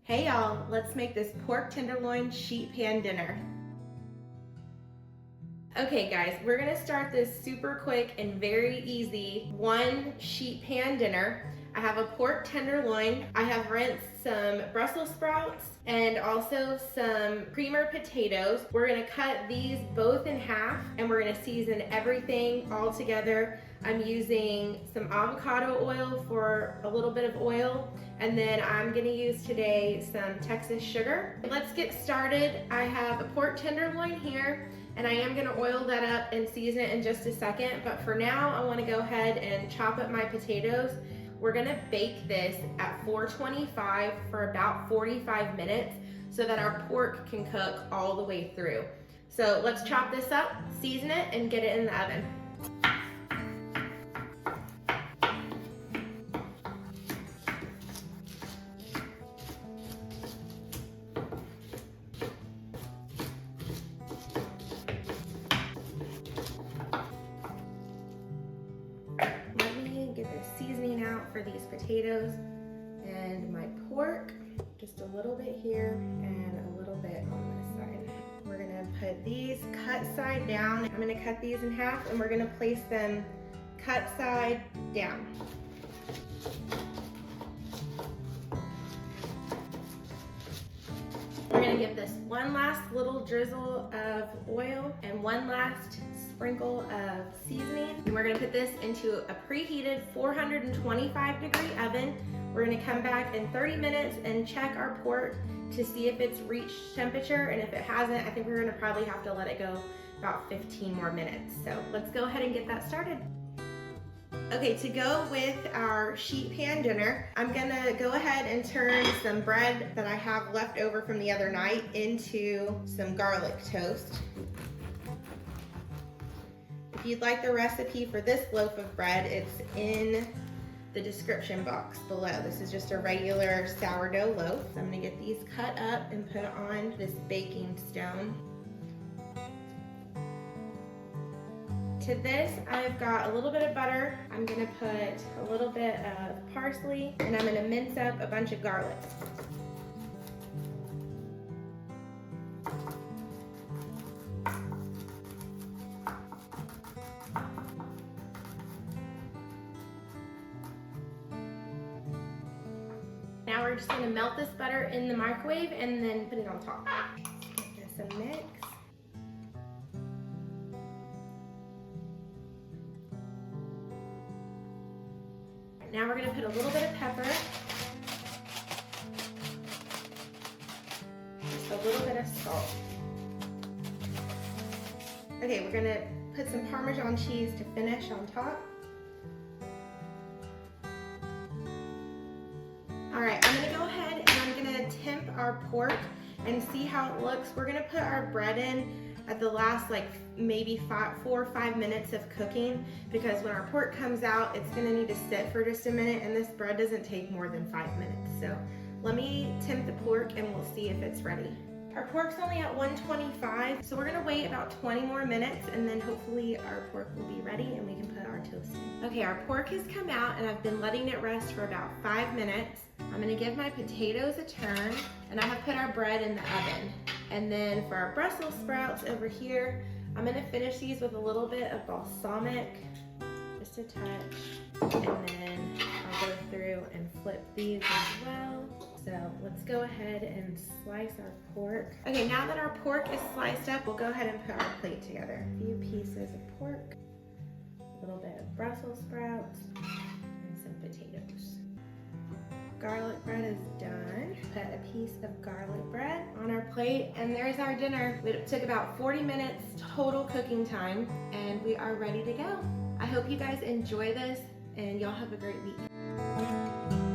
Hey y'all, let's make this pork tenderloin sheet pan dinner. Okay guys, we're gonna start this super quick and very easy one sheet pan dinner. I have a pork tenderloin. I have rinsed some Brussels sprouts and also some creamer potatoes. We're gonna cut these both in half and we're gonna season everything all together. I'm using some avocado oil for a little bit of oil, and then I'm gonna use today some Texas sugar. Let's get started. I have a pork tenderloin here, and I am gonna oil that up and season it in just a second, but for now I wanna go ahead and chop up my potatoes. We're gonna bake this at 425 for about 45 minutes so that our pork can cook all the way through. So let's chop this up, season it, and get it in the oven. Get the seasoning out for these potatoes and my pork, just a little bit here and a little bit on this side. We're gonna put these cut side down. I'm gonna cut these in half and we're gonna place them cut side down. We're gonna give this one last little drizzle of oil and one last sprinkle of seasoning. And we're gonna put this into a preheated 425 degree oven. We're gonna come back in 30 minutes and check our pork to see if it's reached temperature, and if it hasn't, I think we're gonna probably have to let it go about 15 more minutes. So let's go ahead and get that started. Okay, to go with our sheet pan dinner, I'm gonna go ahead and turn some bread that I have left over from the other night into some garlic toast. If you'd like the recipe for this loaf of bread, it's in the description box below. This is just a regular sourdough loaf. So I'm gonna get these cut up and put on this baking stone. To this, I've got a little bit of butter. I'm gonna put a little bit of parsley, and I'm gonna mince up a bunch of garlic. Now we're just gonna melt this butter in the microwave and then put it on top. Give this a mix. Now we're gonna put a little bit of pepper, just a little bit of salt. Okay, we're gonna put some Parmesan cheese to finish on top. All right, I'm gonna go ahead and I'm gonna temp our pork and see how it looks. We're gonna put our bread in at the last maybe 4 or 5 minutes of cooking, because when our pork comes out, it's gonna need to sit for just a minute, and this bread doesn't take more than 5 minutes. So let me temp the pork and we'll see if it's ready. Our pork's only at 125, so we're gonna wait about 20 more minutes and then hopefully our pork will be ready and we can put our toast in. Okay, our pork has come out and I've been letting it rest for about 5 minutes. I'm gonna give my potatoes a turn, and I have put our bread in the oven. And then for our Brussels sprouts over here, I'm gonna finish these with a little bit of balsamic, just a touch, and then I'll go through and flip these as well. So let's go ahead and slice our pork. Okay, now that our pork is sliced up, we'll go ahead and put our plate together. A few pieces of pork, a little bit of Brussels sprouts, and some potatoes. Garlic bread is done. Put a piece of garlic bread on our plate, and there's our dinner. It took about 40 minutes total cooking time, and we are ready to go. I hope you guys enjoy this, and y'all have a great week.